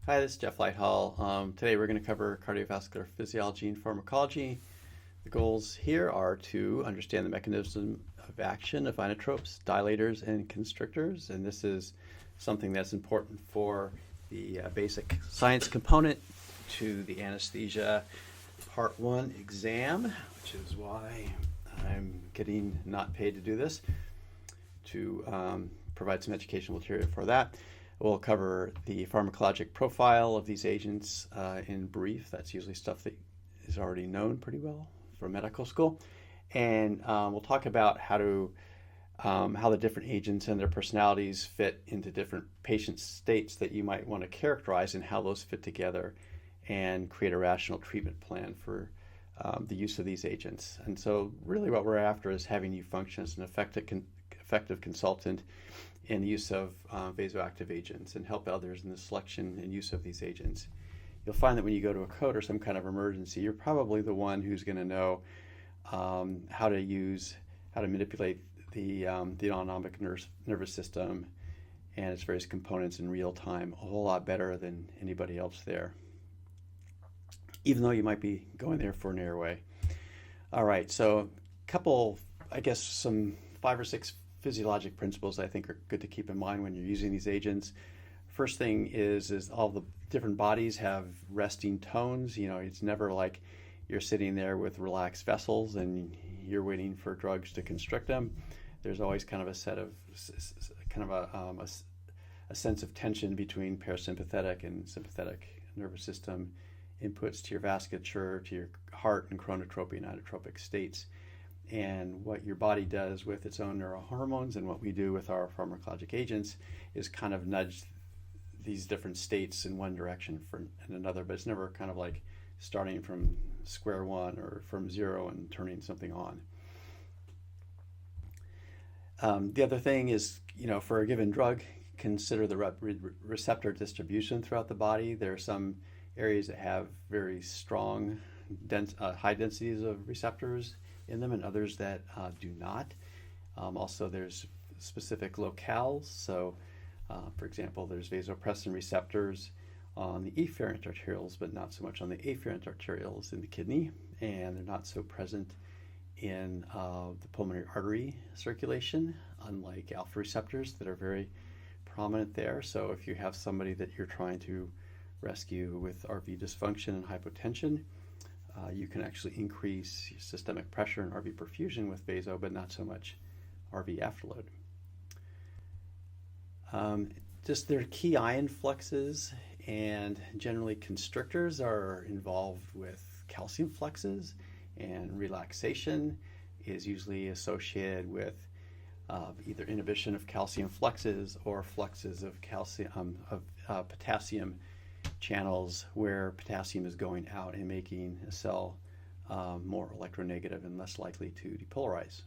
Hi, this is Jeff Lighthall. Today we're going to cover cardiovascular physiology and pharmacology. The goals here are to understand the mechanism of action of inotropes, dilators, and constrictors, and this is something that's important for the basic science component to the anesthesia Part 1 exam, which is why I'm getting not paid to do this, to provide some educational material for that. We'll cover the pharmacologic profile of these agents in brief. That's usually stuff that is already known pretty well from medical school. And we'll talk about how the different agents and their personalities fit into different patient states that you might want to characterize and how those fit together and create a rational treatment plan for the use of these agents. And so really what we're after is having you function as an effective consultant in the use of vasoactive agents and help others in the selection and use of these agents. You'll find that when you go to a code or some kind of emergency, you're probably the one who's going to know how to manipulate the autonomic nervous system and its various components in real time a whole lot better than anybody else there, even though you might be going there for an airway. All right, so some 5 or 6 physiologic principles I think are good to keep in mind when you're using these agents. First thing is all the different bodies have resting tones. You know, it's never like you're sitting there with relaxed vessels and you're waiting for drugs to constrict them. There's always kind of a sense of tension between parasympathetic and sympathetic nervous system inputs to your vasculature, to your heart, and chronotropy and inotropic states. And what your body does with its own neurohormones and what we do with our pharmacologic agents is kind of nudge these different states in one direction and another, but it's never kind of like starting from square one or from zero and turning something on. The other thing is, for a given drug, consider the receptor distribution throughout the body. There are some areas that have very strong, high densities of receptors in them and others that do not. Also, there's specific locales. So, for example, there's vasopressin receptors on the efferent arterioles, but not so much on the afferent arterioles in the kidney, and they're not so present in the pulmonary artery circulation, unlike alpha receptors that are very prominent there. So if you have somebody that you're trying to rescue with RV dysfunction and hypotension, you can actually increase systemic pressure and RV perfusion with vaso, but not so much RV afterload. Just their key ion fluxes and generally constrictors are involved with calcium fluxes, and relaxation is usually associated with either inhibition of calcium fluxes or fluxes of potassium channels where potassium is going out and making a cell more electronegative and less likely to depolarize.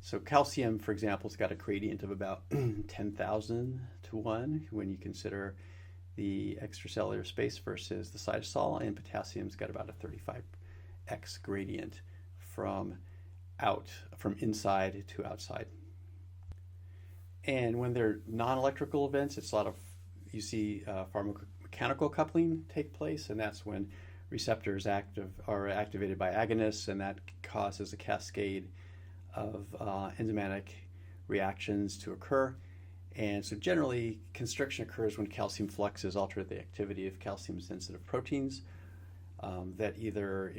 So calcium, for example, has got a gradient of about 10,000 to 1 when you consider the extracellular space versus the cytosol, and potassium's got about a 35x gradient from inside to outside. And when they're non-electrical events, you see pharmacomechanical coupling take place, and that's when receptors are activated by agonists, and that causes a cascade of enzymatic reactions to occur. And so generally, constriction occurs when calcium fluxes alter the activity of calcium-sensitive proteins that either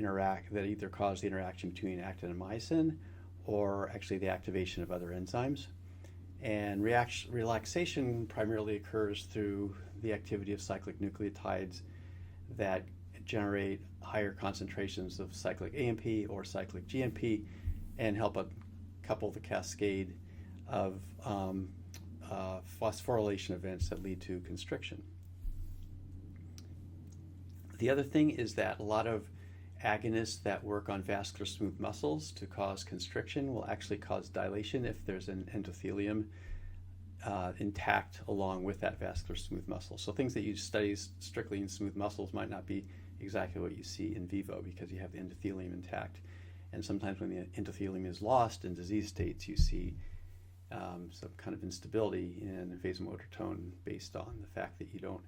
cause the interaction between actin and myosin, or actually the activation of other enzymes. And relaxation primarily occurs through the activity of cyclic nucleotides that generate higher concentrations of cyclic AMP or cyclic GMP and help couple the cascade of phosphorylation events that lead to constriction. The other thing is that a lot of agonists that work on vascular smooth muscles to cause constriction will actually cause dilation if there's an endothelium intact along with that vascular smooth muscle. So things that you study strictly in smooth muscles might not be exactly what you see in vivo because you have the endothelium intact. And sometimes when the endothelium is lost in disease states, you see some kind of instability in vasomotor tone based on the fact that you don't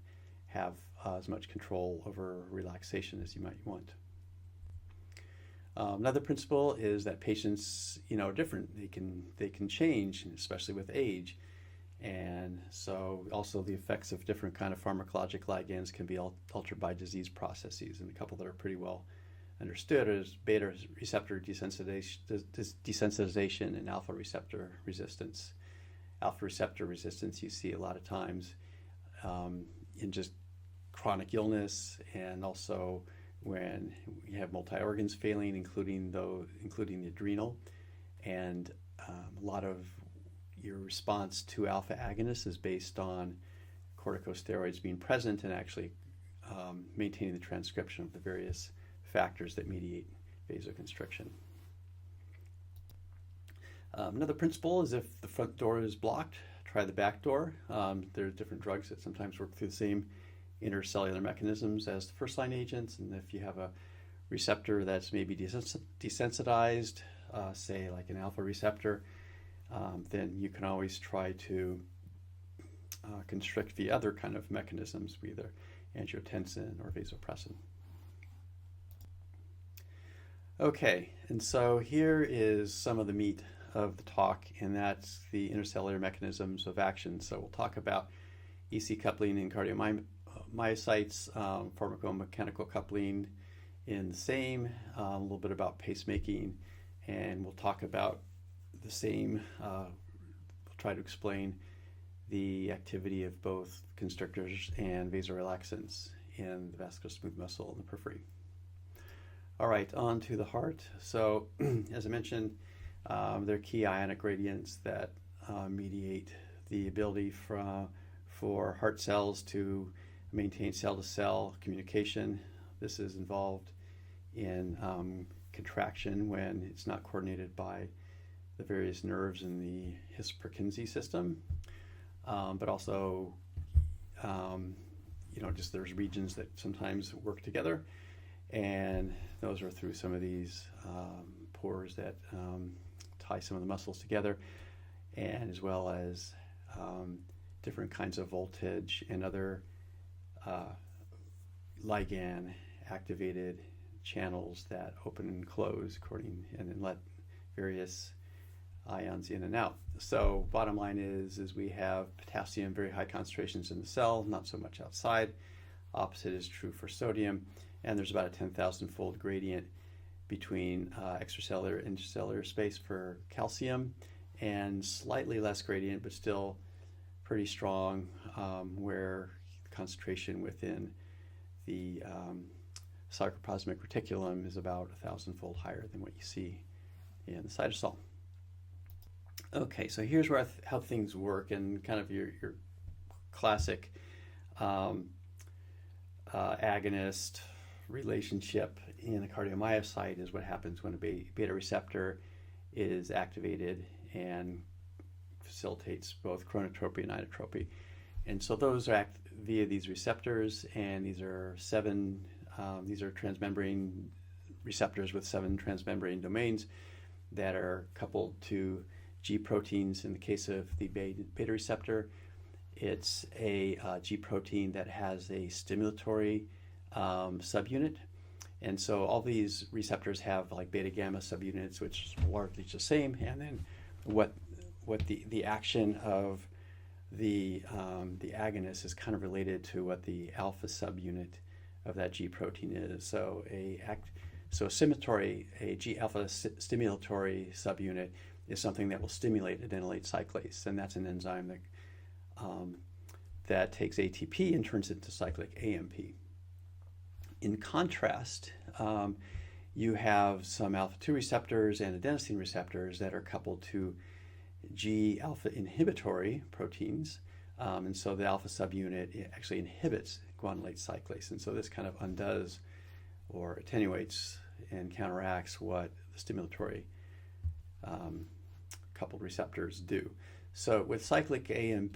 have as much control over relaxation as you might want. Another principle is that patients, are different. They can change, especially with age. And so also the effects of different kind of pharmacologic ligands can be altered by disease processes. And a couple that are pretty well understood is beta receptor desensitization and alpha receptor resistance. Alpha receptor resistance you see a lot of times in just chronic illness, and also when you have multi-organs failing, including the adrenal. And a lot of your response to alpha agonists is based on corticosteroids being present and actually maintaining the transcription of the various factors that mediate vasoconstriction. Another principle is if the front door is blocked, try the back door. There are different drugs that sometimes work through the same intercellular mechanisms as the first-line agents, and if you have a receptor that's maybe desensitized, say like an alpha receptor, then you can always try to constrict via other kind of mechanisms, either angiotensin or vasopressin. Okay, and so here is some of the meat of the talk, and that's the intercellular mechanisms of action. So we'll talk about EC coupling in cardiomyocytes, pharmacomechanical coupling in the same, a little bit about pacemaking, and we'll talk about the same, we'll try to explain the activity of both constrictors and vasorelaxants in the vascular smooth muscle in the periphery. All right, on to the heart. So as I mentioned, there are key ionic gradients that mediate the ability for heart cells to maintain cell-to-cell communication. This is involved in contraction when it's not coordinated by the various nerves in the His-Purkinje system, but also, just there's regions that sometimes work together, and those are through some of these pores that tie some of the muscles together, and as well as different kinds of voltage and other ligand activated channels that open and close and then let various ions in and out. So bottom line is we have potassium, very high concentrations in the cell, not so much outside. Opposite is true for sodium, and there's about a 10,000-fold gradient between extracellular and intracellular space for calcium, and slightly less gradient, but still pretty strong, where concentration within the sarcoplasmic reticulum is about 1,000-fold higher than what you see in the cytosol. Okay, so here's where how things work, and kind of your classic agonist relationship in a cardiomyocyte is what happens when a beta receptor is activated and facilitates both chronotropy and inotropy. And so those are via these receptors, and these are transmembrane receptors with 7 transmembrane domains that are coupled to G proteins. In the case of the beta receptor, it's a G protein that has a stimulatory subunit. And so all these receptors have like beta gamma subunits, which are largely the same. And then what the action of the agonist is kind of related to what the alpha subunit of that G protein is. So a G alpha stimulatory subunit is something that will stimulate adenylate cyclase, and that's an enzyme that takes ATP and turns it into cyclic AMP. In contrast, you have some alpha-2 receptors and adenosine receptors that are coupled to G alpha inhibitory proteins, and so the alpha subunit actually inhibits guanylate cyclase, and so this kind of undoes or attenuates and counteracts what the stimulatory coupled receptors do. So with cyclic AMP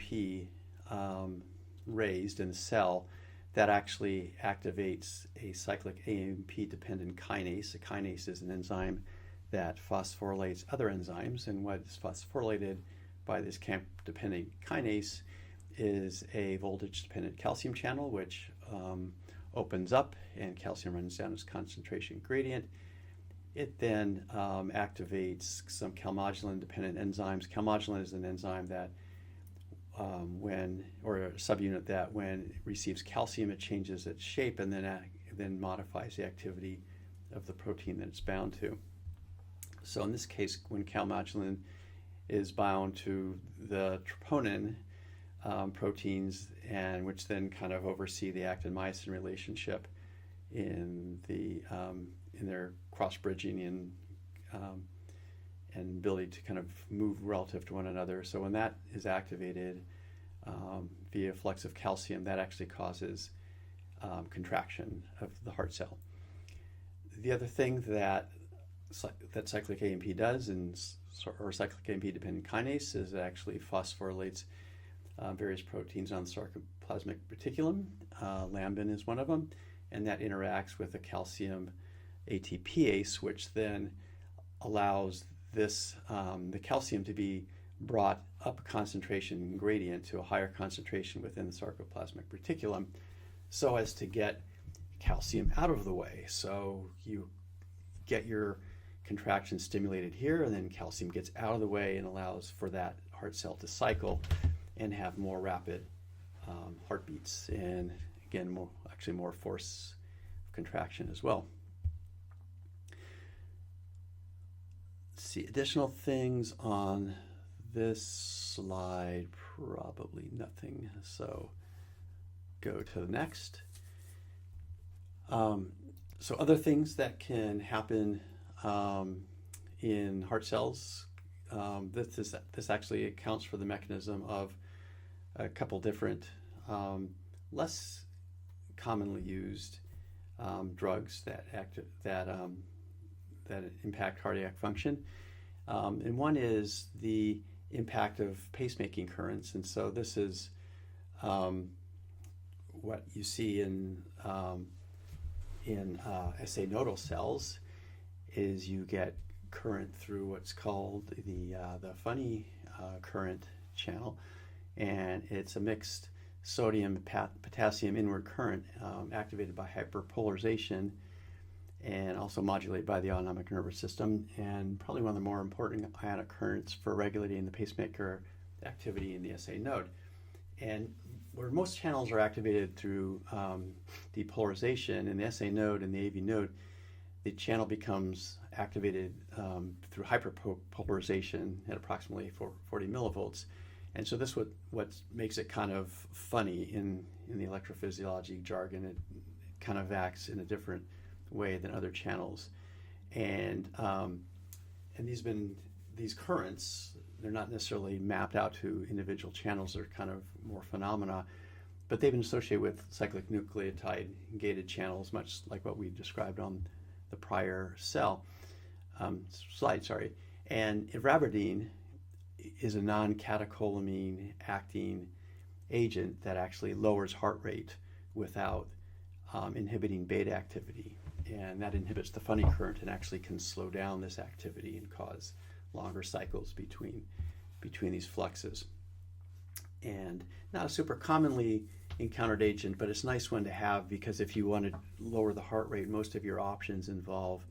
raised in the cell, that actually activates a cyclic AMP-dependent kinase. A kinase is an enzyme that phosphorylates other enzymes, and what is phosphorylated by this CAMP-dependent kinase is a voltage-dependent calcium channel, which opens up and calcium runs down its concentration gradient. It then activates some calmodulin-dependent enzymes. Calmodulin is an enzyme that or a subunit that when it receives calcium, it changes its shape and then modifies the activity of the protein that it's bound to. So in this case, when calmodulin is bound to the troponin proteins, and which then kind of oversee the actin-myosin relationship in their cross-bridging and ability to kind of move relative to one another. So when that is activated via flux of calcium, that actually causes contraction of the heart cell. The other thing that cyclic AMP does, or cyclic AMP dependent kinase, is it actually phosphorylates various proteins on the sarcoplasmic reticulum. Lambin is one of them, and that interacts with a calcium ATPase, which then allows the calcium to be brought up a concentration gradient to a higher concentration within the sarcoplasmic reticulum, so as to get calcium out of the way. So you get your contraction stimulated here, and then calcium gets out of the way and allows for that heart cell to cycle and have more rapid heartbeats, and again, more force of contraction as well. Let's see, additional things on this slide, probably nothing, so go to the next. So other things that can happen in heart cells, this actually accounts for the mechanism of a couple different less commonly used drugs that impact cardiac function, and one is the impact of pacemaking currents. And so this is what you see in SA nodal cells, is you get current through what's called the funny current channel, and it's a mixed sodium potassium inward current activated by hyperpolarization and also modulated by the autonomic nervous system, and probably one of the more important ionic currents for regulating the pacemaker activity in the SA node. And where most channels are activated through depolarization, in the SA node and the AV node, the channel becomes activated through hyperpolarization at approximately 40 millivolts. And so this what makes it kind of funny in the electrophysiology jargon. It kind of acts in a different way than other channels. And these currents, they're not necessarily mapped out to individual channels. They're kind of more phenomena, but they've been associated with cyclic nucleotide gated channels, much like what we described on the prior slide. And ivabradine is a non-catecholamine acting agent that actually lowers heart rate without inhibiting beta activity, and that inhibits the funny current and actually can slow down this activity and cause longer cycles between these fluxes. And not a super commonly encountered agent, but it's a nice one to have, because if you want to lower the heart rate, most of your options involve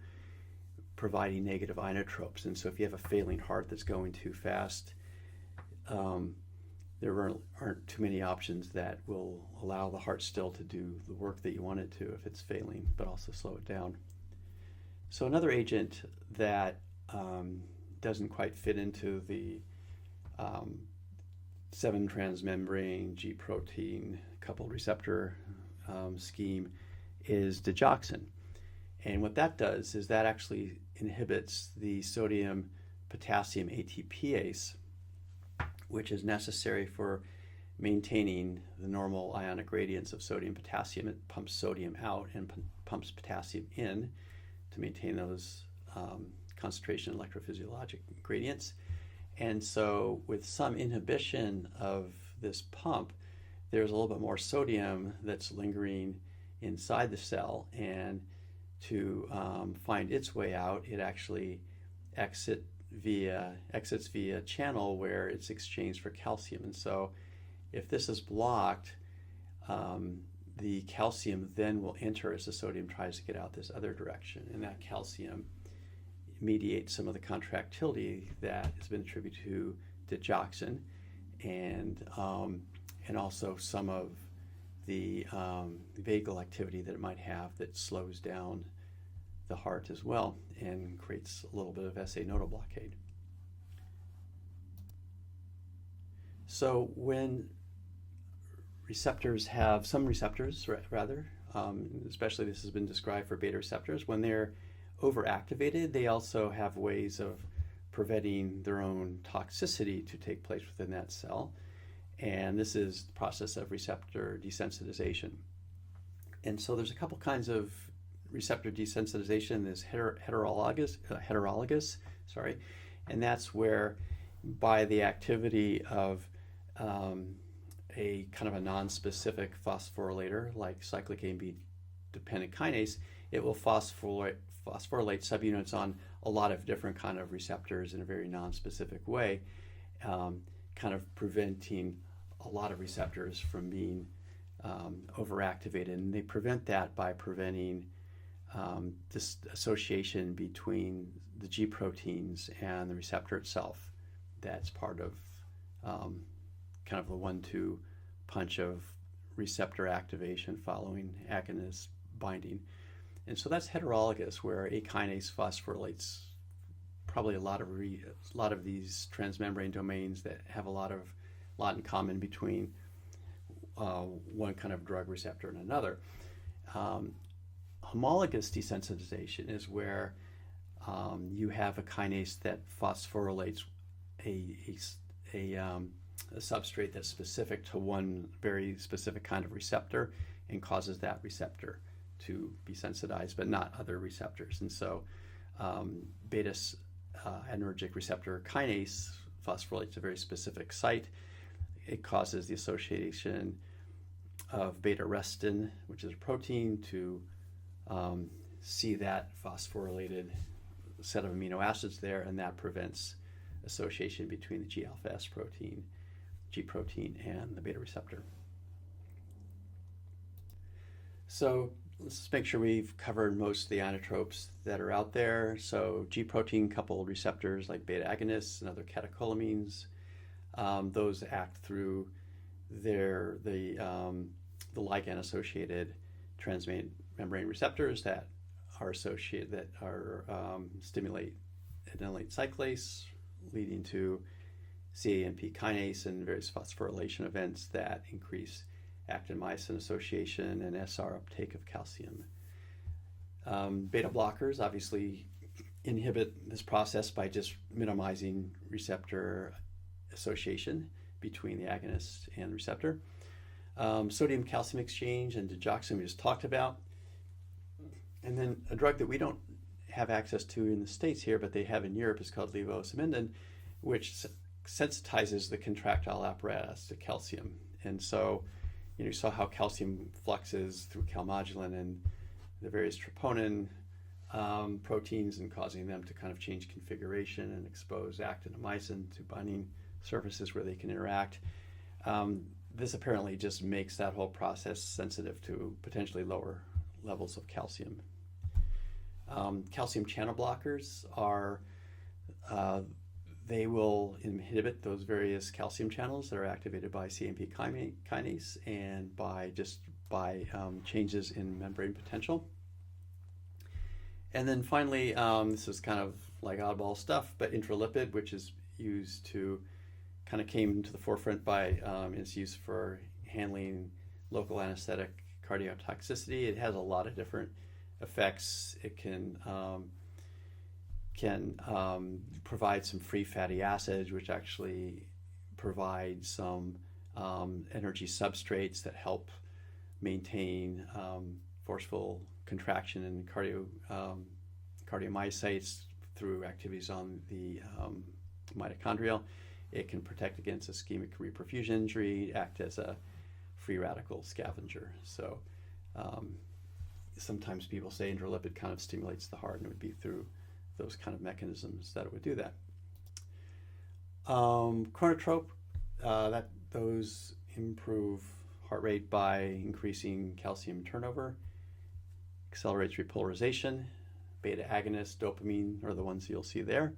providing negative inotropes. And so if you have a failing heart that's going too fast, there aren't too many options that will allow the heart still to do the work that you want it to if it's failing, but also slow it down. So another agent that doesn't quite fit into the 7-transmembrane G protein coupled receptor scheme is digoxin. And what that does is that actually inhibits the sodium potassium ATPase, which is necessary for maintaining the normal ionic gradients of sodium potassium. It pumps sodium out and pumps potassium in to maintain those concentration electrophysiologic gradients. And so with some inhibition of this pump, there's a little bit more sodium that's lingering inside the cell, and to find its way out, it actually exits exits via channel where it's exchanged for calcium. And so if this is blocked, the calcium then will enter as the sodium tries to get out this other direction, and that calcium mediates some of the contractility that has been attributed to digoxin, and also some of the vagal activity that it might have that slows down the heart as well and creates a little bit of SA nodal blockade. So when some receptors, especially this has been described for beta receptors, when they're overactivated, they also have ways of preventing their own toxicity to take place within that cell. And this is the process of receptor desensitization. And so there's a couple kinds of receptor desensitization. There's heterologous, and that's where by the activity of a kind of a non-specific phosphorylator like cyclic AMP dependent kinase, it will phosphorylate subunits on a lot of different kind of receptors in a very non-specific way, kind of preventing a lot of receptors from being overactivated. And they prevent that by preventing this association between the G proteins and the receptor itself. That's part of kind of the 1-2 punch of receptor activation following agonist binding. And so that's heterologous, where a kinase phosphorylates probably a lot of these transmembrane domains that have a lot in common between one kind of drug receptor and another. Homologous desensitization is where you have a kinase that phosphorylates a substrate that's specific to one very specific kind of receptor and causes that receptor to be sensitized, but not other receptors. And so beta adrenergic receptor kinase phosphorylates a very specific site. It causes the association of beta-arrestin, which is a protein, to see that phosphorylated set of amino acids there, and that prevents association between the G-alpha S protein, G protein, and the beta receptor. So let's just make sure we've covered most of the inotropes that are out there. So G protein coupled receptors like beta agonists and other catecholamines, those act through the ligand associated transmembrane receptors that stimulate adenylate cyclase, leading to CAMP kinase and various phosphorylation events that increase actin-myosin association and SR uptake of calcium. Beta blockers obviously inhibit this process by just minimizing receptor association between the agonist and receptor. Sodium calcium exchange and digoxin we just talked about. And then a drug that we don't have access to in the States here, but they have in Europe, is called levosimendan, which sensitizes the contractile apparatus to calcium. And so, you saw how calcium fluxes through calmodulin and the various troponin proteins, and causing them to kind of change configuration and expose actin and myosin to binding surfaces where they can interact. This apparently just makes that whole process sensitive to potentially lower levels of calcium. Calcium channel blockers they will inhibit those various calcium channels that are activated by CAMP kinase and by changes in membrane potential. And then finally, this is kind of like oddball stuff, but intralipid, which is used to kind of came to the forefront by its use for handling local anesthetic cardiotoxicity. It has a lot of different effects. It can provide some free fatty acids, which actually provide some energy substrates that help maintain forceful contraction in cardiomyocytes through activities on the mitochondrial. It can protect against ischemic reperfusion injury, act as a free radical scavenger. So sometimes people say intralipid kind of stimulates the heart, and it would be through those kind of mechanisms that it would do that. Chronotrope, those improve heart rate by increasing calcium turnover, accelerates repolarization. Beta agonists, dopamine, are the ones you'll see there.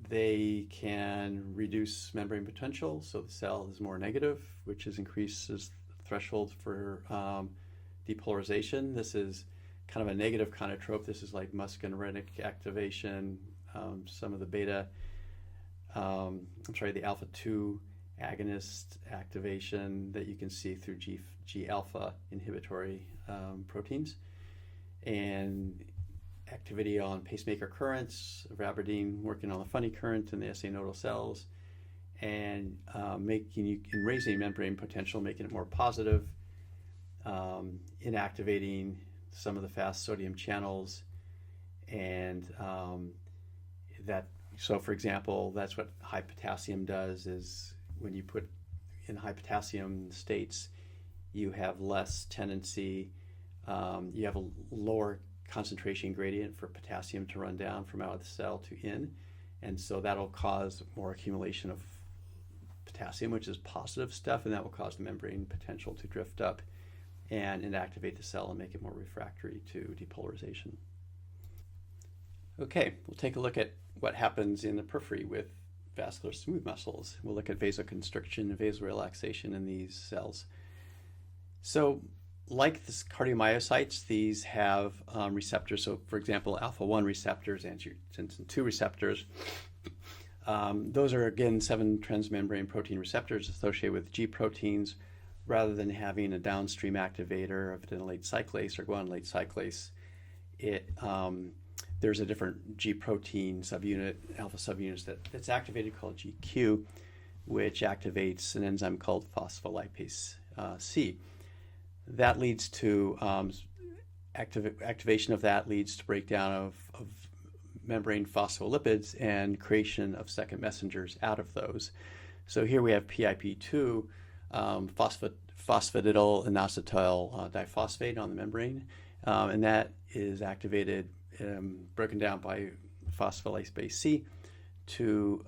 They can reduce membrane potential, so the cell is more negative, which increases the threshold for depolarization. This is kind of a negative chronotrope. This is like muscarinic activation, some of the the alpha 2 agonist activation that you can see through G alpha inhibitory proteins, and activity on pacemaker currents, Aberdeen working on the funny current in the SA nodal cells, and raising membrane potential, making it more positive, inactivating some of the fast sodium channels, and so for example, that's what high potassium does, is when you put in high potassium states, you have less tendency, you have a lower concentration gradient for potassium to run down from out of the cell to in, and so that'll cause more accumulation of potassium, which is positive stuff, and that will cause the membrane potential to drift up and inactivate the cell and make it more refractory to depolarization. Okay, we'll take a look at what happens in the periphery with vascular smooth muscles. We'll look at vasoconstriction and vasorelaxation in these cells. So like the cardiomyocytes, these have receptors. So for example, alpha-1 receptors, angiotensin 2 receptors. Those are, again, 7 transmembrane protein receptors associated with G proteins, rather than having a downstream activator of adenylate cyclase or guanylate cyclase. There's a different G protein subunit, alpha subunits that's activated called GQ, which activates an enzyme called phospholipase C. That leads to activation of that leads to breakdown of membrane phospholipids and creation of second messengers out of those. So here we have PIP2, phosphatidyl inositol diphosphate on the membrane, and that is activated, broken down by phospholipase C to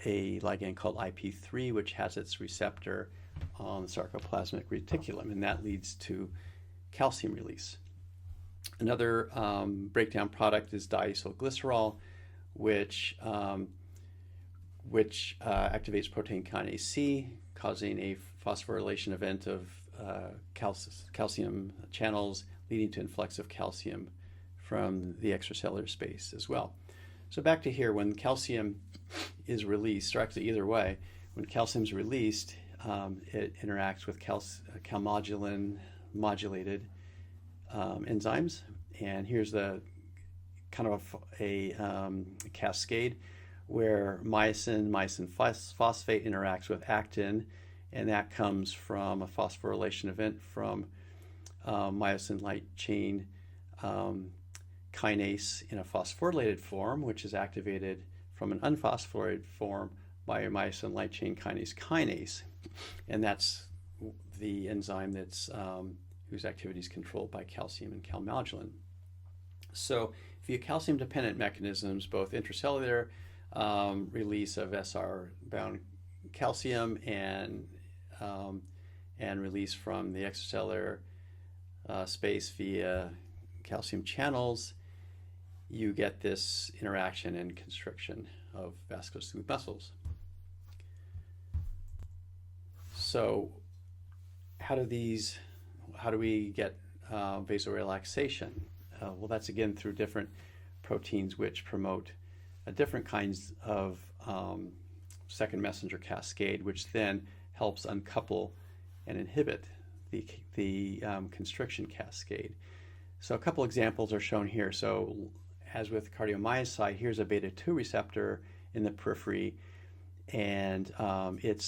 a ligand called IP3, which has its receptor on the sarcoplasmic reticulum, and that leads to calcium release. Another breakdown product is diacylglycerol, which activates protein kinase C, causing a phosphorylation event of calcium channels, leading to influx of calcium from the extracellular space as well. So back to here, when calcium is released, or actually either way, when calcium is released, it interacts with calmodulin modulated enzymes, and here's the kind of a cascade where myosin phosphate interacts with actin, and that comes from a phosphorylation event from myosin light chain kinase in a phosphorylated form, which is activated from an unphosphorylated form by a myosin light chain kinase, and that's the enzyme that's whose activity is controlled by calcium and calmodulin. So via calcium-dependent mechanisms, both intracellular release of SR-bound calcium and release from the extracellular space via calcium channels, you get this interaction and constriction of vascular smooth muscles. So how do we get vasorelaxation? Well, that's again through different proteins which promote different kinds of second messenger cascade, which then helps uncouple and inhibit the constriction cascade. So a couple examples are shown here. So as with cardiomyocyte, here's a beta 2 receptor in the periphery, and it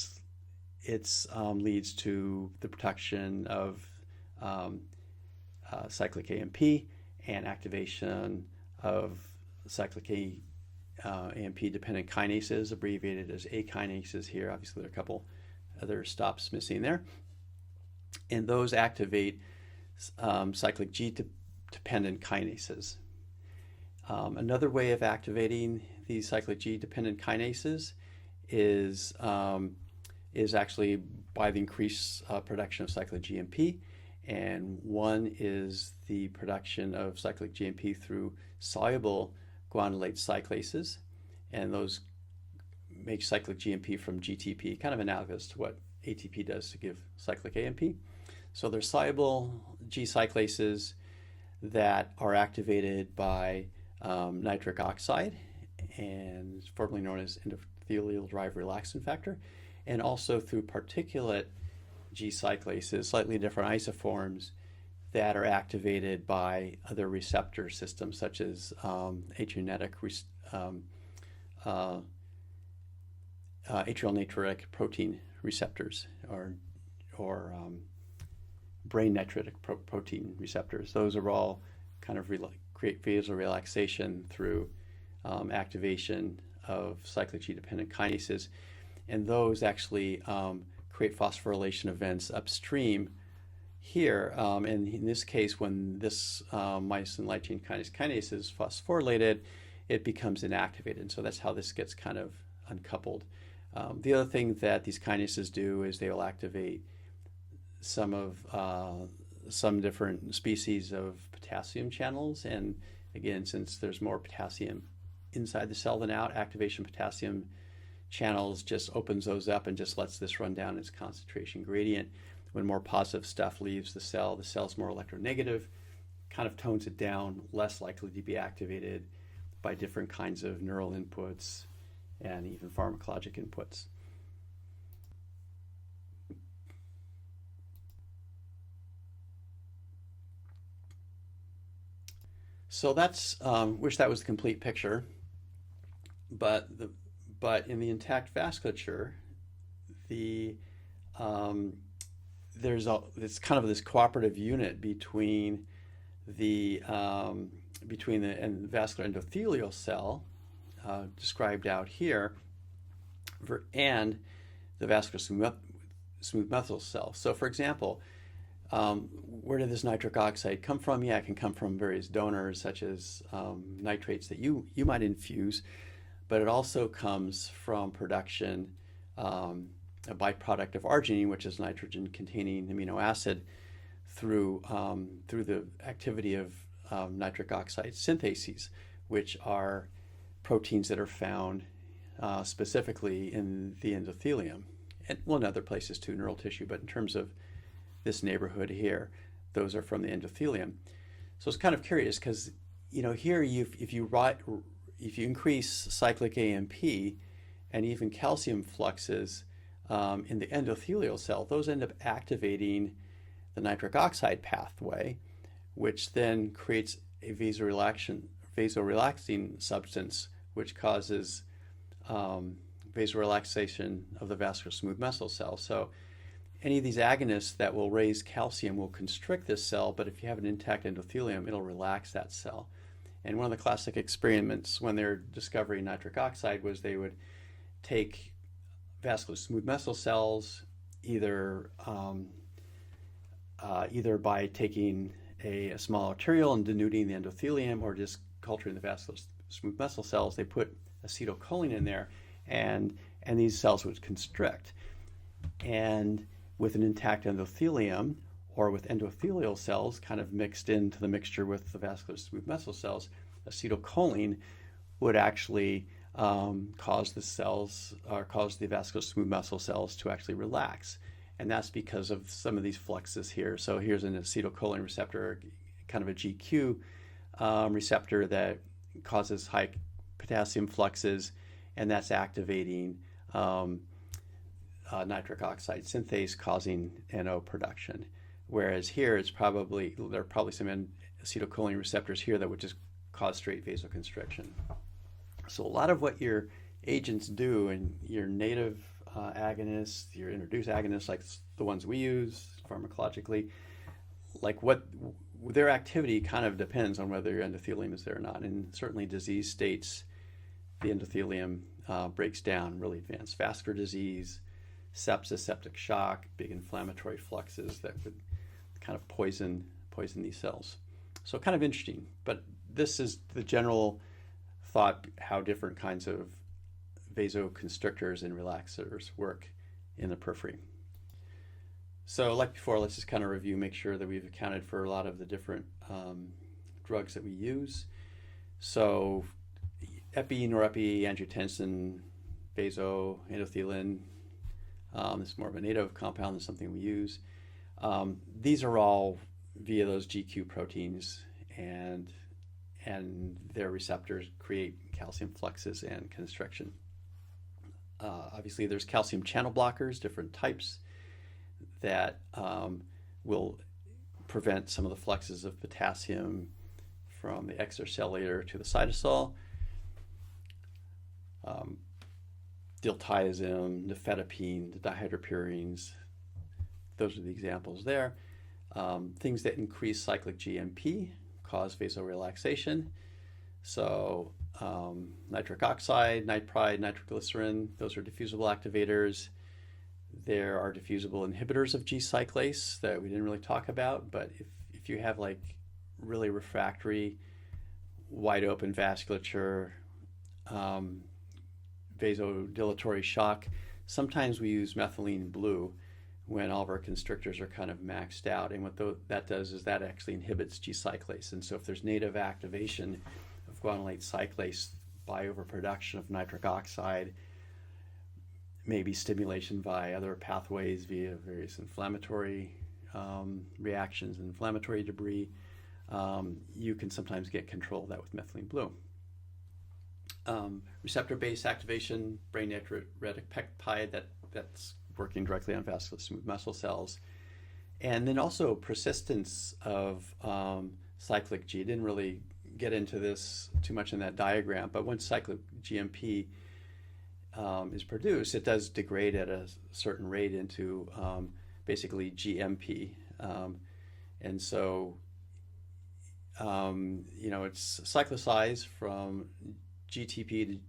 leads to the production of cyclic AMP and activation of cyclic AMP dependent kinases, abbreviated as A kinases here. Obviously, there are a couple other stops missing there. And those activate cyclic G dependent kinases. Another way of activating these cyclic G-dependent kinases is actually by the increased production of cyclic GMP, and one is the production of cyclic GMP through soluble guanylate cyclases, and those make cyclic GMP from GTP, kind of analogous to what ATP does to give cyclic AMP. So they're soluble G cyclases that are activated by nitric oxide, and formerly known as endothelial-derived relaxin factor, and also through particulate G cyclases, slightly different isoforms that are activated by other receptor systems such as atrionatric atrial natriuretic protein receptors, or brain natriuretic protein receptors. Those are all kind of create vasal relaxation through activation of cyclic G-dependent kinases, and those actually create phosphorylation events upstream here. And in this case, when this myosin light chain kinase is phosphorylated, it becomes inactivated. And so that's how this gets kind of uncoupled. The other thing that these kinases do is they will activate some different species of potassium channels. And again, since there's more potassium inside the cell than out, activation potassium channels just opens those up and just lets this run down its concentration gradient. When more positive stuff leaves the cell's more electronegative, kind of tones it down, less likely to be activated by different kinds of neural inputs and even pharmacologic inputs. So that's, wish that was the complete picture, but in the intact vasculature, it's kind of this cooperative unit between the vascular endothelial cell, described out here, and the vascular smooth muscle cell. So for example, where did this nitric oxide come from? Yeah, it can come from various donors, such as nitrates that you might infuse, but it also comes from production, a byproduct of arginine, which is nitrogen-containing amino acid, through the activity of nitric oxide synthases, which are proteins that are found specifically in the endothelium, and well, in other places too, neural tissue, but in terms of this neighborhood here, those are from the endothelium. So it's kind of curious because, here if you increase cyclic AMP and even calcium fluxes in the endothelial cell, those end up activating the nitric oxide pathway, which then creates a vasorelaxing substance, which causes vasorelaxation of the vascular smooth muscle cell. So any of these agonists that will raise calcium will constrict this cell, but if you have an intact endothelium, it'll relax that cell. And one of the classic experiments when they're discovering nitric oxide was they would take vascular smooth muscle cells, either by taking a small arteriole and denuding the endothelium, or just culturing the vascular smooth muscle cells. They put acetylcholine in there, and these cells would constrict. And with an intact endothelium, or with endothelial cells kind of mixed into the mixture with the vascular smooth muscle cells, acetylcholine would actually cause the vascular smooth muscle cells to actually relax. And that's because of some of these fluxes here. So here's an acetylcholine receptor, kind of a GQ receptor that causes high potassium fluxes, and that's activating nitric oxide synthase, causing NO production. Whereas here, there are probably some acetylcholine receptors here that would just cause straight vasoconstriction. So a lot of what your agents do, and your native agonists, your introduced agonists, like the ones we use pharmacologically, like what their activity kind of depends on whether your endothelium is there or not. In certainly disease states, the endothelium breaks down, really advanced vascular disease, sepsis, septic shock, big inflammatory fluxes that would kind of poison these cells. So kind of interesting, but this is the general thought how different kinds of vasoconstrictors and relaxers work in the periphery. So like before, let's just kind of review, make sure that we've accounted for a lot of the different drugs that we use. So epi, norepi, angiotensin, vaso, endothelin, this is more of a native compound than something we use. These are all via those GQ proteins, and their receptors create calcium fluxes and constriction. Obviously, there's calcium channel blockers, different types, that will prevent some of the fluxes of potassium from the extracellular to the cytosol. Diltiazem, nifedipine, the dihydropurines, those are the examples there. Things that increase cyclic GMP cause vasorelaxation. So nitric oxide, nitride, nitroglycerin, those are diffusible activators. There are diffusible inhibitors of G-cyclase that we didn't really talk about, but if you have like really refractory, wide open vasculature, vasodilatory shock, sometimes we use methylene blue when all of our constrictors are kind of maxed out. And what that does is that actually inhibits G-cyclase. And so if there's native activation of guanylate cyclase by overproduction of nitric oxide, maybe stimulation by other pathways via various inflammatory reactions and inflammatory debris, you can sometimes get control of that with methylene blue. Receptor-based activation, brain natriuretic peptide, that's working directly on vascular smooth muscle cells. And then also persistence of cyclic G. I didn't really get into this too much in that diagram, but once cyclic GMP is produced, it does degrade at a certain rate into basically GMP. And so, it's cyclicized from GTP to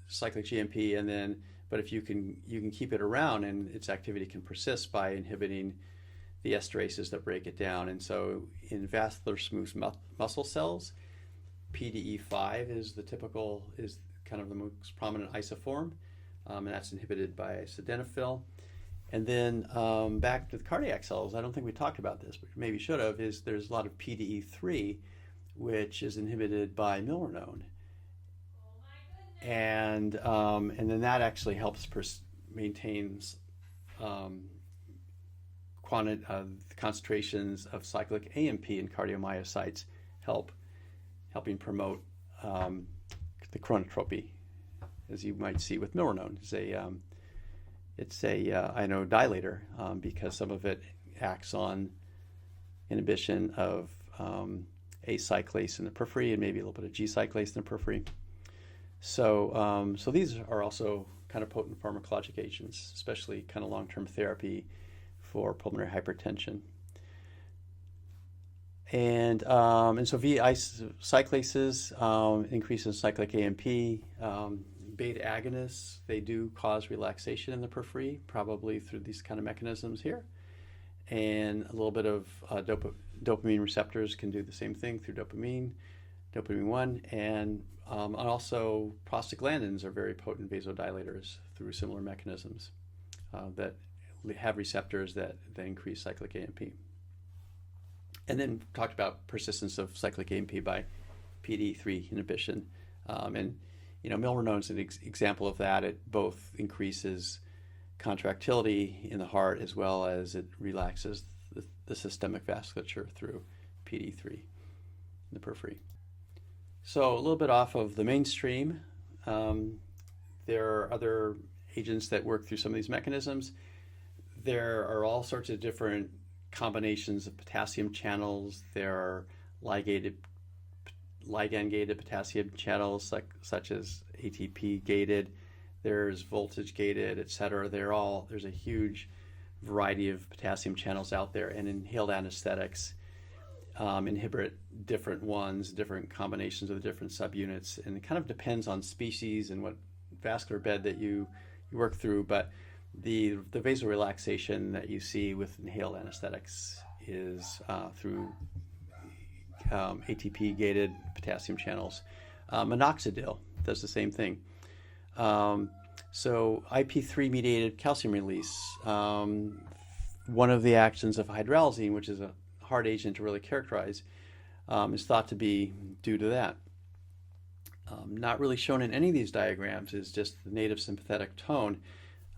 cyclic GMP, and then, but if you can keep it around, and its activity can persist by inhibiting the esterases that break it down. And so in vascular smooth muscle cells, PDE5 is kind of the most prominent isoform, and that's inhibited by sildenafil. And then back to the cardiac cells, I don't think we talked about this, but maybe should have, is there's a lot of PDE3, which is inhibited by milrinone. And then that actually helps maintain concentrations of cyclic AMP in cardiomyocytes, helping promote the chronotropy, as you might see with milrinone. It's a inodilator because some of it acts on inhibition of A cyclase in the periphery and maybe a little bit of G cyclase in the periphery. So these are also kind of potent pharmacologic agents, especially kind of long-term therapy for pulmonary hypertension. And so VI cyclases increases cyclic AMP. Beta agonists, they do cause relaxation in the periphery, probably through these kind of mechanisms here. And a little bit of dopamine receptors can do the same thing through dopamine 1, and also prostaglandins are very potent vasodilators through similar mechanisms that have receptors that increase cyclic AMP. And then talked about persistence of cyclic AMP by PDE3 inhibition. Milrinone is an example of that. It both increases contractility in the heart as well as it relaxes the systemic vasculature through PDE3 in the periphery. So a little bit off of the mainstream, there are other agents that work through some of these mechanisms. There are all sorts of different combinations of potassium channels. There are ligand-gated potassium channels such as ATP-gated. There's voltage-gated, etc. There's a huge variety of potassium channels out there, and inhaled anesthetics inhibit different ones, different combinations of the different subunits, and it kind of depends on species and what vascular bed that you work through. But the vasorelaxation that you see with inhaled anesthetics is through ATP-gated potassium channels. Minoxidil does the same thing. So IP3 mediated calcium release, one of the actions of hydralazine, which is a hard agent to really characterize, is thought to be due to that. Not really shown in any of these diagrams is just the native sympathetic tone.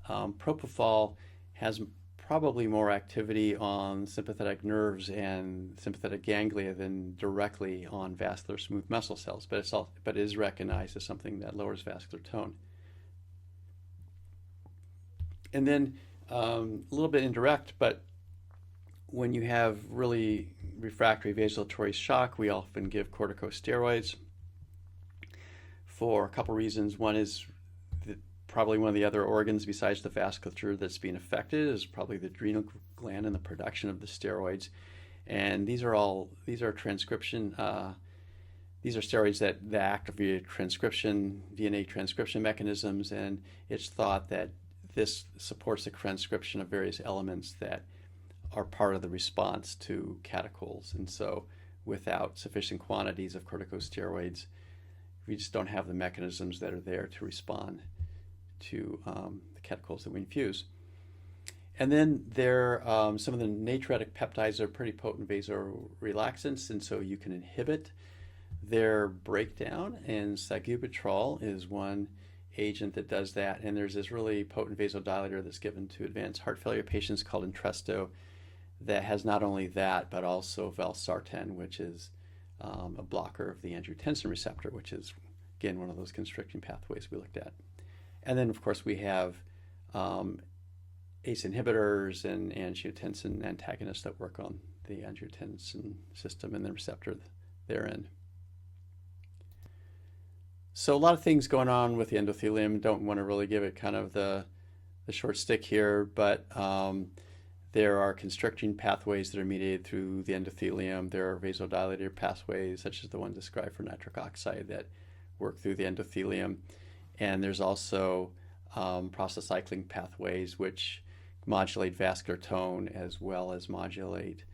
Propofol has probably more activity on sympathetic nerves and sympathetic ganglia than directly on vascular smooth muscle cells, but it is recognized as something that lowers vascular tone. And then a little bit indirect, but when you have really refractory vasodilatory shock, we often give corticosteroids for a couple reasons. One is probably one of the other organs besides the vasculature that's being affected is probably the adrenal gland and the production of the steroids. And these are transcription, these are steroids that act via transcription, DNA transcription mechanisms, and it's thought that this supports the transcription of various elements that are part of the response to catechols. And so without sufficient quantities of corticosteroids, we just don't have the mechanisms that are there to respond to the catechols that we infuse. And then some of the natriuretic peptides are pretty potent vasorelaxants, and so you can inhibit their breakdown, and sacubitril is one agent that does that. And there's this really potent vasodilator that's given to advanced heart failure patients called Entresto that has not only that, but also valsartan, which is a blocker of the angiotensin receptor, which is, again, one of those constricting pathways we looked at. And then, of course, we have ACE inhibitors and angiotensin antagonists that work on the angiotensin system and the receptor therein. So a lot of things going on with the endothelium. Don't want to really give it kind of the short stick here, but there are constricting pathways that are mediated through the endothelium. There are vasodilator pathways, such as the one described for nitric oxide, that work through the endothelium. And there's also prostacyclin pathways, which modulate vascular tone as well as modulate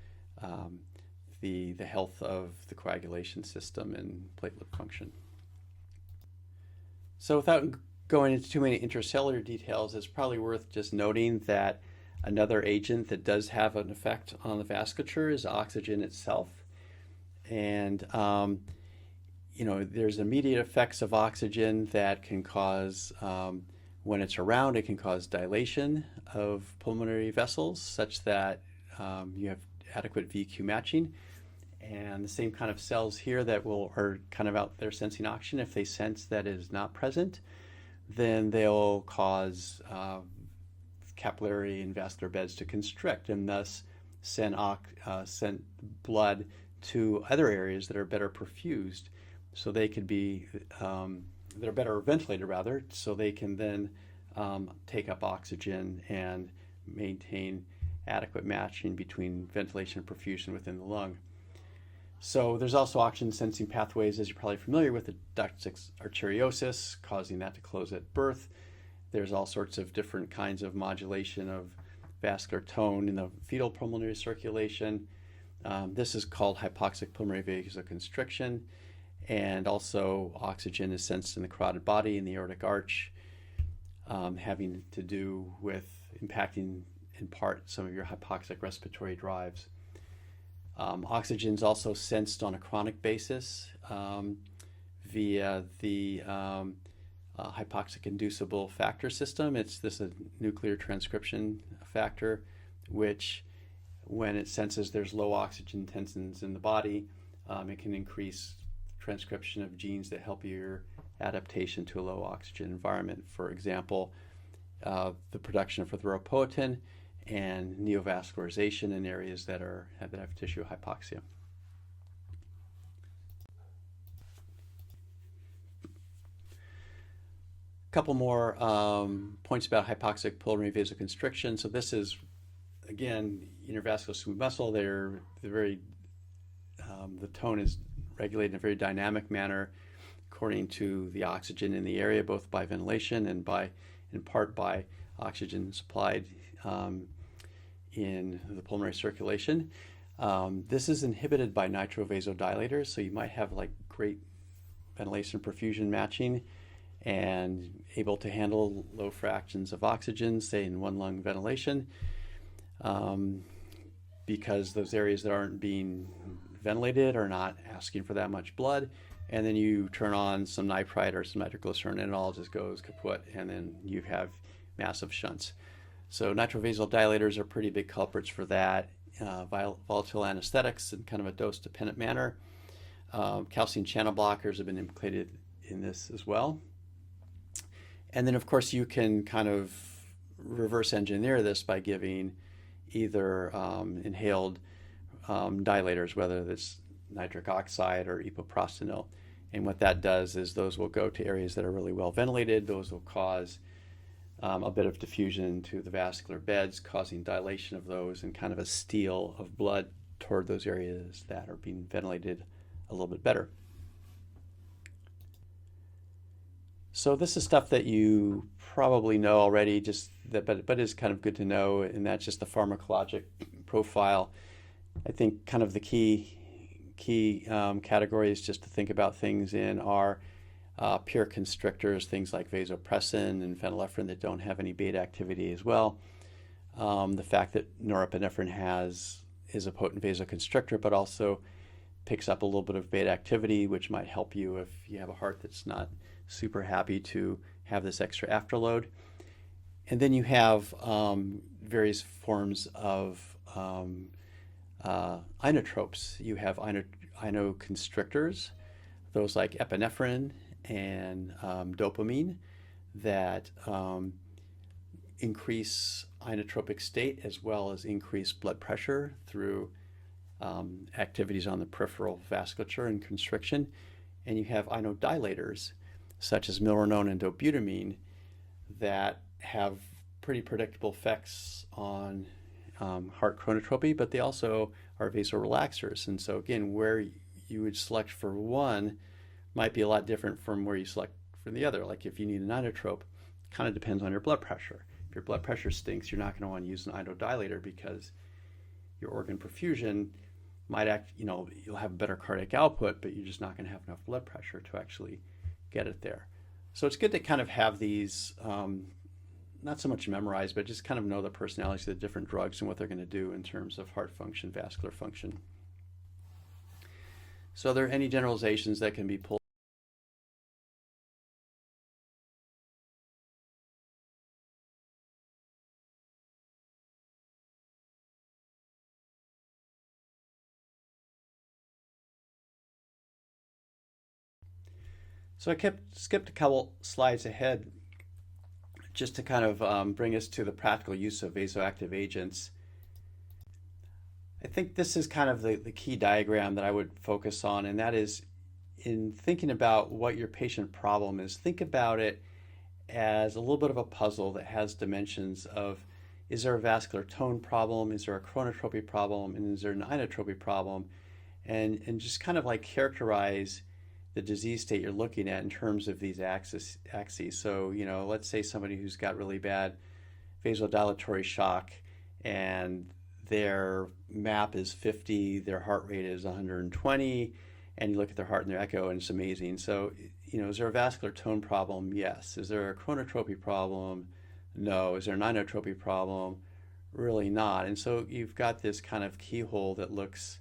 the health of the coagulation system and platelet function. So without going into too many intercellular details, it's probably worth just noting that another agent that does have an effect on the vasculature is oxygen itself. And there's immediate effects of oxygen that can cause, when it's around, it can cause dilation of pulmonary vessels such that you have adequate VQ matching. And the same kind of cells here that are kind of out there sensing oxygen, if they sense that it is not present, then they'll cause capillary and vascular beds to constrict and thus send blood to other areas that are better perfused, so they could be, that are better ventilated rather, so they can then take up oxygen and maintain adequate matching between ventilation and perfusion within the lung. So there's also oxygen sensing pathways, as you're probably familiar with, the ductus arteriosus, causing that to close at birth. There's all sorts of different kinds of modulation of vascular tone in the fetal pulmonary circulation. This is called hypoxic pulmonary vasoconstriction, and also oxygen is sensed in the carotid body and the aortic arch, having to do with impacting in part some of your hypoxic respiratory drives. Oxygen is also sensed on a chronic basis via the hypoxic inducible factor system. This is a nuclear transcription factor, which when it senses there's low oxygen tensions in the body, it can increase transcription of genes that help your adaptation to a low oxygen environment. For example, the production of erythropoietin and neovascularization in areas that have tissue hypoxia. A couple more points about hypoxic pulmonary vasoconstriction. So this is, again, intravascular smooth muscle. The tone is regulated in a very dynamic manner according to the oxygen in the area, both by ventilation and in part by oxygen supplied in the pulmonary circulation. This is inhibited by nitrovasodilators, so you might have like great ventilation perfusion matching and able to handle low fractions of oxygen, say in one lung ventilation, because those areas that aren't being ventilated are not asking for that much blood. And then you turn on some nitrite or some nitroglycerin and it all just goes kaput, and then you have massive shunts. So nitral vasodilators are pretty big culprits for that. Volatile anesthetics in kind of a dose-dependent manner. Calcium channel blockers have been implicated in this as well. And then, of course, you can kind of reverse engineer this by giving either inhaled dilators, whether it's nitric oxide or epoprostenol. And what that does is those will go to areas that are really well ventilated. Those will cause a bit of diffusion to the vascular beds, causing dilation of those and kind of a steal of blood toward those areas that are being ventilated a little bit better. So this is stuff that you probably know already, but is kind of good to know, and that's just the pharmacologic profile. I think kind of the key categories just to think about things in are pure constrictors, things like vasopressin and phenylephrine that don't have any beta activity as well. The fact that norepinephrine is a potent vasoconstrictor, but also picks up a little bit of beta activity, which might help you if you have a heart that's not super happy to have this extra afterload. And then you have various forms of inotropes. You have inoconstrictors, those like epinephrine and dopamine, that increase inotropic state as well as increase blood pressure through activities on the peripheral vasculature and constriction. And you have inodilators such as milrinone and dobutamine that have pretty predictable effects on heart chronotropy, but they also are vasorelaxers. And so again, where you would select for one might be a lot different from where you select for the other. Like if you need an inotrope, it kind of depends on your blood pressure. If your blood pressure stinks, you're not going to want to use an inodilator because your organ perfusion might you'll have a better cardiac output, but you're just not going to have enough blood pressure to actually get it there. So it's good to kind of have these, not so much memorized, but just kind of know the personalities of the different drugs and what they're going to do in terms of heart function, vascular function. So are there any generalizations that can be pulled? So I skipped a couple slides ahead just to kind of bring us to the practical use of vasoactive agents. I think this is kind of the key diagram that I would focus on, and that is in thinking about what your patient problem is, think about it as a little bit of a puzzle that has dimensions of, is there a vascular tone problem, is there a chronotropy problem, and is there an inotropy problem, and just kind of like characterize the disease state you're looking at in terms of these axes. So, let's say somebody who's got really bad vasodilatory shock and their MAP is 50, their heart rate is 120, and you look at their heart and their echo and it's amazing. So, is there a vascular tone problem? Yes. Is there a chronotropy problem? No. Is there an inotropy problem? Really not. And so you've got this kind of keyhole that looks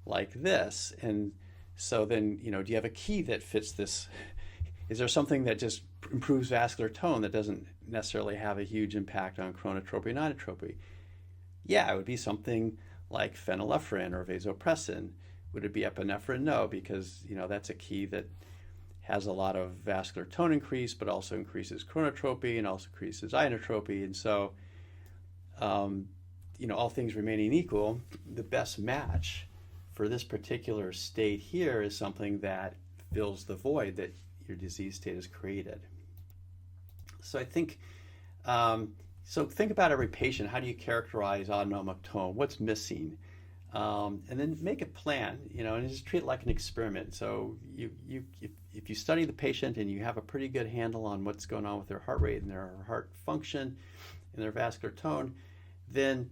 like this. And so then, do you have a key that fits this? Is there something that just improves vascular tone that doesn't necessarily have a huge impact on chronotropy and inotropy? Yeah, it would be something like phenylephrine or vasopressin. Would it be epinephrine? No, because that's a key that has a lot of vascular tone increase, but also increases chronotropy and also increases inotropy. And so, all things remaining equal, the best match for this particular state here is something that fills the void that your disease state has created. So I think, think about every patient. How do you characterize autonomic tone? What's missing? And then make a plan, and just treat it like an experiment. So if you study the patient and you have a pretty good handle on what's going on with their heart rate and their heart function and their vascular tone, then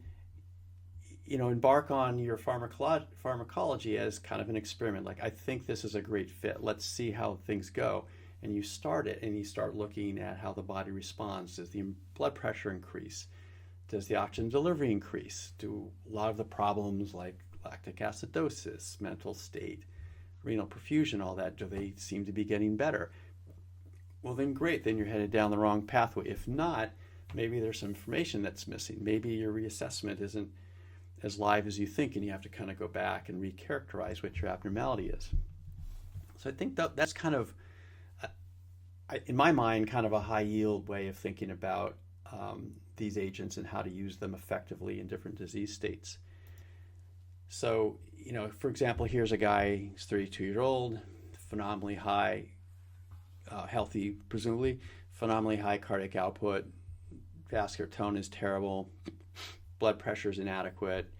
embark on your pharmacology as kind of an experiment. Like, I think this is a great fit. Let's see how things go. And you start it and you start looking at how the body responds. Does the blood pressure increase? Does the oxygen delivery increase? Do a lot of the problems like lactic acidosis, mental state, renal perfusion, all that, do they seem to be getting better? Well, then great, then you're headed down the wrong pathway. If not, maybe there's some information that's missing. Maybe your reassessment isn't as live as you think, and you have to kind of go back and recharacterize what your abnormality is. So I think that's kind of, in my mind, kind of a high yield way of thinking about these agents and how to use them effectively in different disease states. So, for example, here's a guy, he's 32-year-old, phenomenally high, healthy, presumably, phenomenally high cardiac output, vascular tone is terrible, blood pressure is inadequate.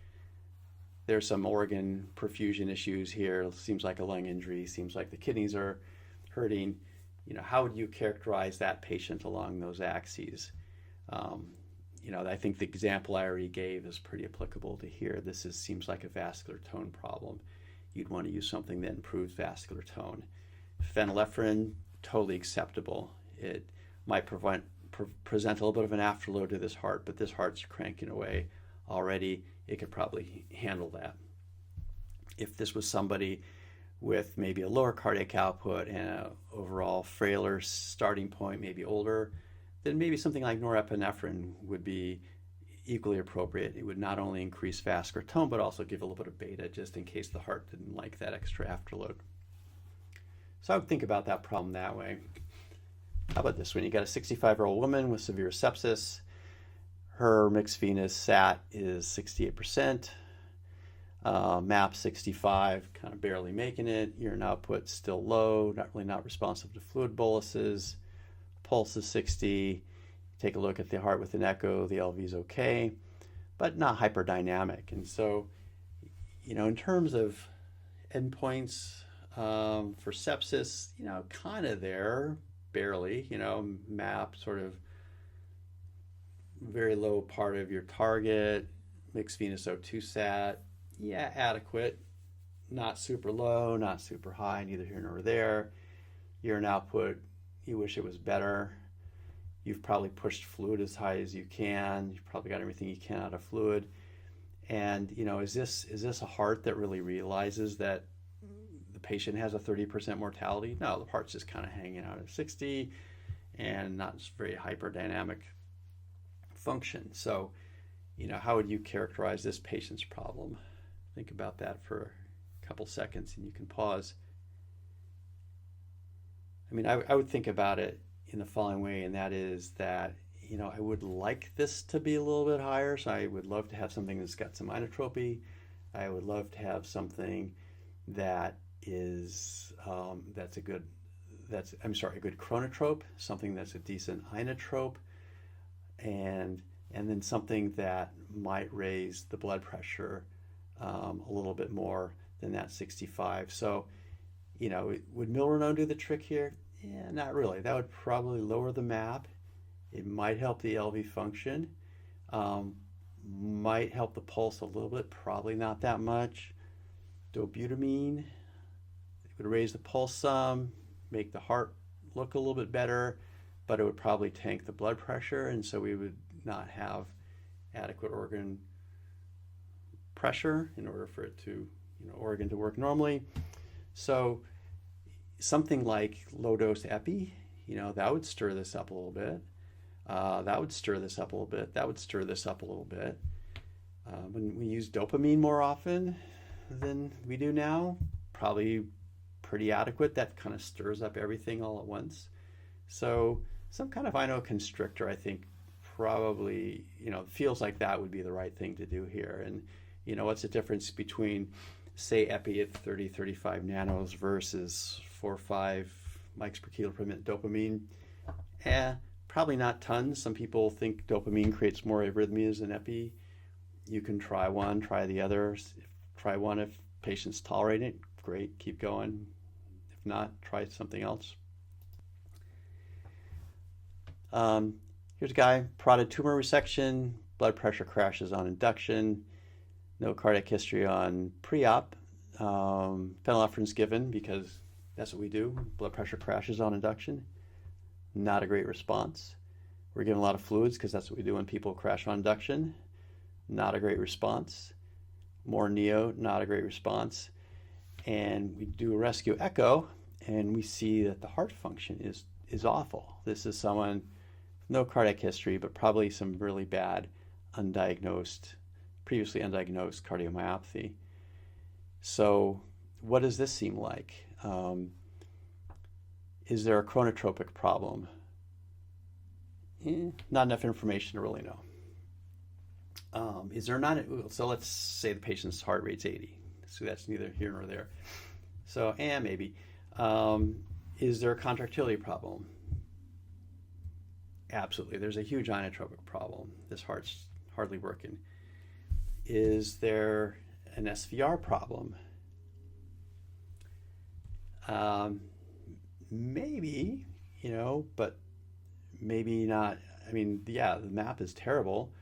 There's some organ perfusion issues here. It seems like a lung injury, seems like the kidneys are hurting. How would you characterize that patient along those axes? I think the example I already gave is pretty applicable to here. This seems like a vascular tone problem. You'd want to use something that improves vascular tone. Phenylephrine, totally acceptable. It might present a little bit of an afterload to this heart, but this heart's cranking away already. It could probably handle that. If this was somebody with maybe a lower cardiac output and an overall frailer starting point, maybe older, then maybe something like norepinephrine would be equally appropriate. It would not only increase vascular tone, but also give a little bit of beta just in case the heart didn't like that extra afterload. So I would think about that problem that way. How about this one? You got a 65-year-old woman with severe sepsis. Her mixed venous SAT is 68%. MAP 65, kind of barely making it. Urine output still low, not responsive to fluid boluses. Pulse is 60. Take a look at the heart with an echo. The LV is okay, but not hyperdynamic. And so, in terms of endpoints for sepsis, kind of there, barely. MAP sort of very low part of your target. Mixed venous O2 SAT, yeah, adequate. Not super low, not super high, neither here nor there. Urine output, you wish it was better. You've probably pushed fluid as high as you can. You've probably got everything you can out of fluid. And, is this a heart that really realizes that the patient has a 30% mortality? No, the heart's just kind of hanging out at 60 and not very hyperdynamic function. So, how would you characterize this patient's problem? Think about that for a couple seconds and you can pause. I would think about it in the following way, and that is that, I would like this to be a little bit higher. So I would love to have something that's got some inotropy. I would love to have something that is, a good chronotrope, something that's a decent inotrope, and then something that might raise the blood pressure a little bit more than that 65. So, would milrinone do the trick here? Yeah, not really. That would probably lower the MAP. It might help the LV function. Might help the pulse a little bit, probably not that much. Dobutamine, it would raise the pulse some, make the heart look a little bit better, but it would probably tank the blood pressure, and so we would not have adequate organ pressure in order for it to, organ to work normally. So something like low-dose epi, that would stir this up a little bit. That would stir this up a little bit. That would stir this up a little bit. When we use dopamine more often than we do now, probably pretty adequate. That kind of stirs up everything all at once. So some kind of inoconstrictor, I think, probably, feels like that would be the right thing to do here. And, what's the difference between, say, epi at 30, 35 nanos versus 4 or 5 mics per kilo per minute dopamine? Probably not tons. Some people think dopamine creates more arrhythmias than epi. You can try one, try the other. Try one if patients tolerate it. Great, keep going. If not, try something else. Here's a guy, parotid tumor resection, blood pressure crashes on induction, no cardiac history on pre-op. Phenylephrine given because that's what we do. Blood pressure crashes on induction. Not a great response. We're given a lot of fluids because that's what we do when people crash on induction. Not a great response. More neo, not a great response. And we do a rescue echo, and we see that the heart function is awful. This is someone with no cardiac history, but probably some really bad previously undiagnosed cardiomyopathy. So what does this seem like? Is there a chronotropic problem? Not enough information to really know. Is there not? So let's say the patient's heart rate's 80. So that's neither here nor there. So, and maybe. Is there a contractility problem? Absolutely. There's a huge inotropic problem. This heart's hardly working. Is there an SVR problem? Maybe, but maybe not. I mean, yeah, the map is terrible,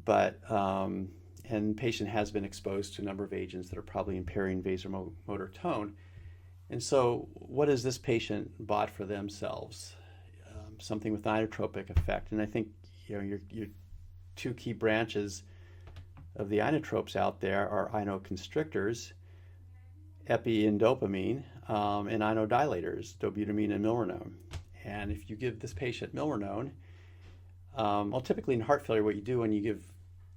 but, and the patient has been exposed to a number of agents that are probably impairing vasomotor tone. And so what has this patient bought for themselves? Something with inotropic effect. And I think, your two key branches of the inotropes out there are inoconstrictors, epi and dopamine, and inodilators, dobutamine and milrinone. And if you give this patient milrinone, well, typically in heart failure, what you do when you give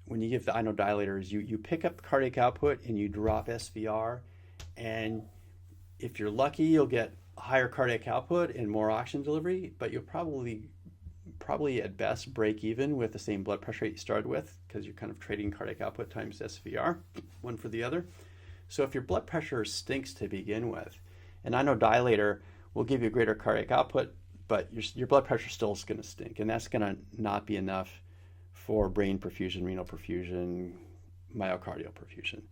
the inodilators, you pick up the cardiac output and you drop SVR, and if you're lucky, you'll get higher cardiac output and more oxygen delivery, but you'll probably at best break even with the same blood pressure rate you started with, because you're kind of trading cardiac output times SVR, one for the other. So if your blood pressure stinks to begin with, an inodilator will give you a greater cardiac output, but your blood pressure still is going to stink, and that's going to not be enough for brain perfusion, renal perfusion, myocardial perfusion.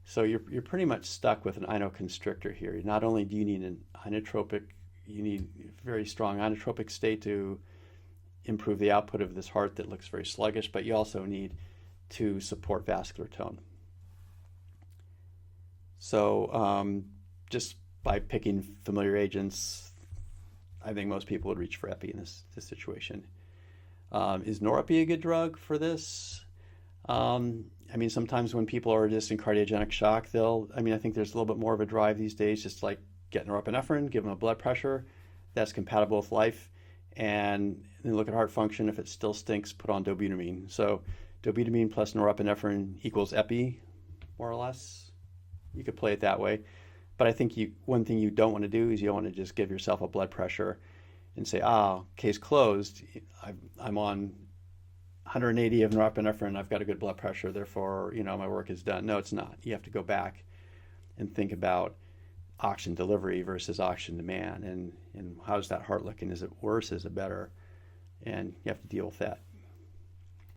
So you're pretty much stuck with an inoconstrictor here. Not only do you need an inotropic, you need a very strong inotropic state to improve the output of this heart that looks very sluggish, but you also need to support vascular tone. So just by picking familiar agents, I think most people would reach for epi in this situation. Is norepi a good drug for this? I mean, sometimes when people are just in cardiogenic shock, I think there's a little bit more of a drive these days, just like get norepinephrine, give them a blood pressure that's compatible with life, and then look at heart function. If it still stinks, put on dobutamine. So dobutamine plus norepinephrine equals epi, more or less. You could play it that way. But I think one thing you don't want to do is you don't want to just give yourself a blood pressure and say, case closed, I'm on 180 of norepinephrine, I've got a good blood pressure, therefore, my work is done. No, it's not. You have to go back and think about oxygen delivery versus oxygen demand, and how's that heart looking? Is it worse? Is it better? And you have to deal with that.